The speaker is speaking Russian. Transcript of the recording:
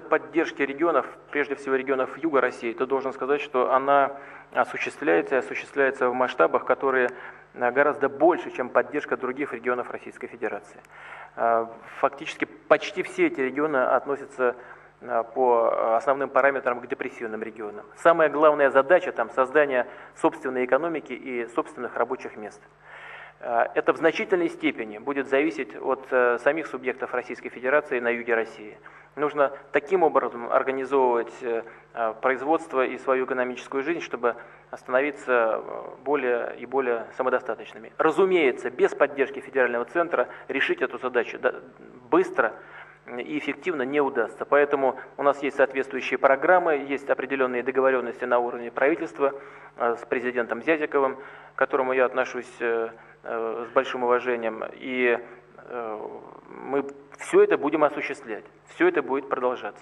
поддержки регионов, прежде всего регионов юга России, то должен сказать, что она осуществляется в масштабах, которые гораздо больше, чем поддержка других регионов Российской Федерации. Фактически почти все эти регионы относятся по основным параметрам к депрессивным регионам. Самая главная задача там создание собственной экономики и собственных рабочих мест. Это в значительной степени будет зависеть от самих субъектов Российской Федерации на юге России. Нужно таким образом организовывать производство и свою экономическую жизнь, чтобы становиться более и более самодостаточными. Разумеется, без поддержки федерального центра решить эту задачу быстро и эффективно не удастся. Поэтому у нас есть соответствующие программы, есть определенные договоренности на уровне правительства с президентом Зязиковым, к которому я отношусь с большим уважением. И мы все это будем осуществлять, все это будет продолжаться.